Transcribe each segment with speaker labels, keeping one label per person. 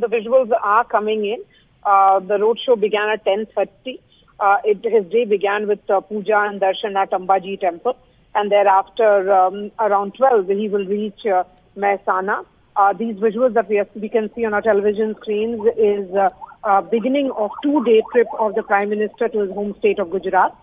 Speaker 1: the visuals are coming in. The roadshow began at 10:30. His day began with puja and darshan at Ambaji temple. And thereafter, around 12, he will reach Mehsana. These visuals that we can see on our television screens is beginning of 2-day trip of the Prime Minister to his home state of Gujarat.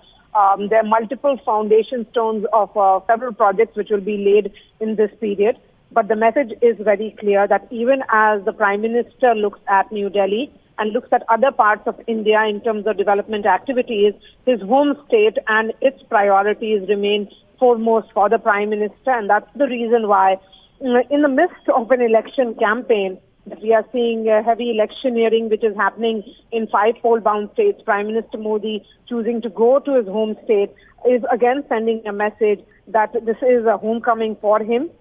Speaker 1: There are multiple foundation stones of several projects which will be laid in this period. But the message is very clear that even as the Prime Minister looks at New Delhi and looks at other parts of India in terms of development activities, his home state and its priorities remain foremost for the Prime Minister. And that's the reason why, in the midst of an election campaign, we are seeing heavy electioneering which is happening in 5 poll-bound states. Prime Minister Modi choosing to go to his home state is again sending a message that this is a homecoming for him.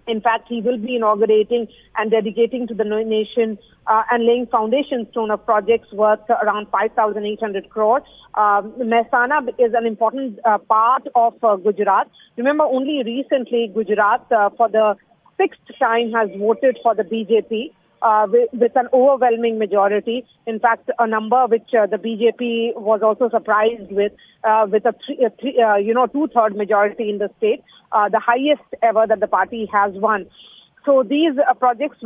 Speaker 1: In fact, he will be inaugurating and dedicating to the nation and laying foundation stone of projects worth around 5,800 crore. Mehsana is an important part of Gujarat. Remember, only recently Gujarat, for the 6th time, has voted for the BJP. With an overwhelming majority. In fact, a number which the BJP was also surprised with a 2/3 majority in the state, the highest ever that the party has won. So these projects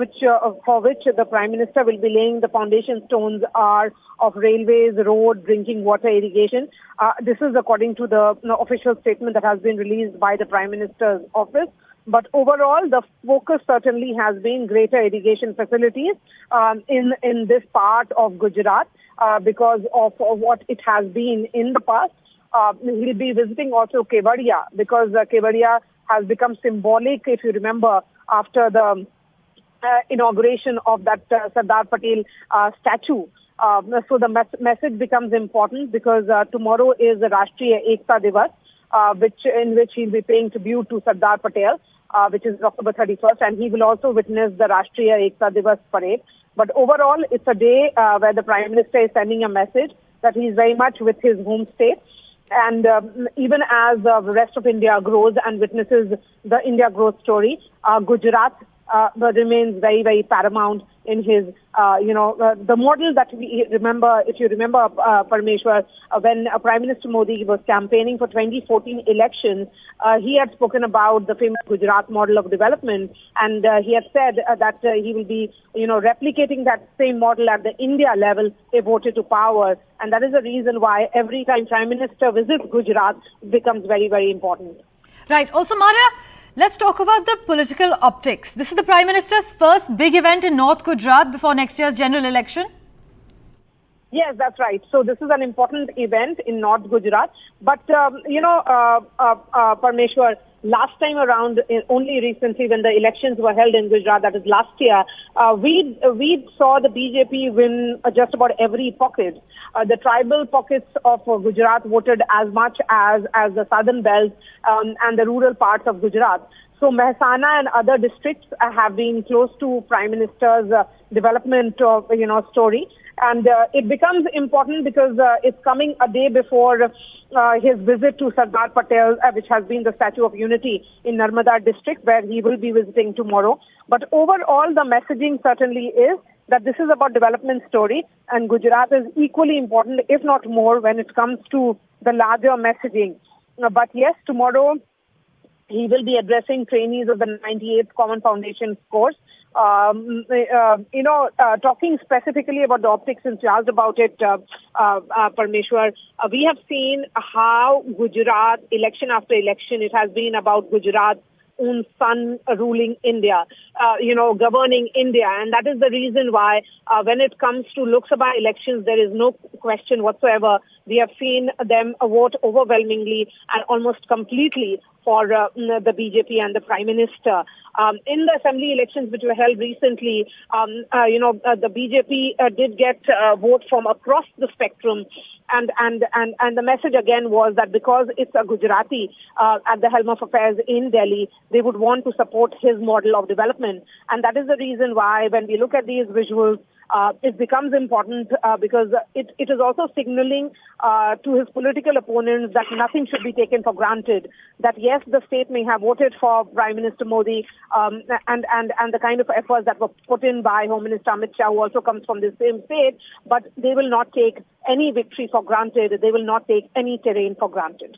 Speaker 1: for which the Prime Minister will be laying the foundation stones are of railways, road, drinking water, irrigation. This is according to the official statement that has been released by the Prime Minister's office. But overall, the focus certainly has been greater irrigation facilities in this part of Gujarat because of what it has been in the past. He'll be visiting also Kevadia because Kevadia has become symbolic, if you remember, after the inauguration of that Sardar Patel statue. So the message becomes important because tomorrow is the Rashtriya Ekta Divas, in which he'll be paying tribute to Sardar Patel. Which is October 31st, and he will also witness the Rashtriya Ekta Divas parade. But overall, it's a day where the Prime Minister is sending a message that he's very much with his home state. And even as the rest of India grows and witnesses the India growth story, Gujarat remains very, very paramount in his, the model that we remember, if you remember, Parmeshwar, when Prime Minister Modi was campaigning for 2014 elections, he had spoken about the famous Gujarat model of development, and he had said that he will be, replicating that same model at the India level if voted to power, and that is the reason why every time Prime Minister visits Gujarat, it becomes very, very important.
Speaker 2: Right. Also, Maria, let's talk about the political optics. This is the Prime Minister's first big event in North Gujarat before next year's general election.
Speaker 1: Yes, that's right. So this is an important event in North Gujarat. But, Parmeshwar, last time around, only recently when the elections were held in Gujarat, that is last year, we saw the BJP win just about every pocket. The tribal pockets of Gujarat voted as much as the southern belt and the rural parts of Gujarat. So Mehsana and other districts have been close to Prime Minister's development story. And it becomes important because it's coming a day before his visit to Sardar Patel, which has been the Statue of Unity in Narmada district, where he will be visiting tomorrow. But overall, the messaging certainly is that this is about development story, and Gujarat is equally important, if not more, when it comes to the larger messaging. But yes, tomorrow he will be addressing trainees of the 98th Common Foundation course. Talking specifically about the optics, since you asked about it, Parmeshwar, we have seen how Gujarat, election after election, it has been about Gujarat's own son ruling India, governing India. And that is the reason why when it comes to Lok Sabha elections, there is no question whatsoever. We have seen them vote overwhelmingly and almost completely for the BJP and the Prime Minister. In the assembly elections which were held recently, the BJP did get votes from across the spectrum. And the message again was that because it's a Gujarati at the helm of affairs in Delhi, they would want to support his model of development. And that is the reason why when we look at these visuals, it becomes important because it is also signaling to his political opponents that nothing should be taken for granted. That yes, the state may have voted for Prime Minister Modi and the kind of efforts that were put in by Home Minister Amit Shah, who also comes from the same state, but they will not take any victory for granted. They will not take any terrain for granted.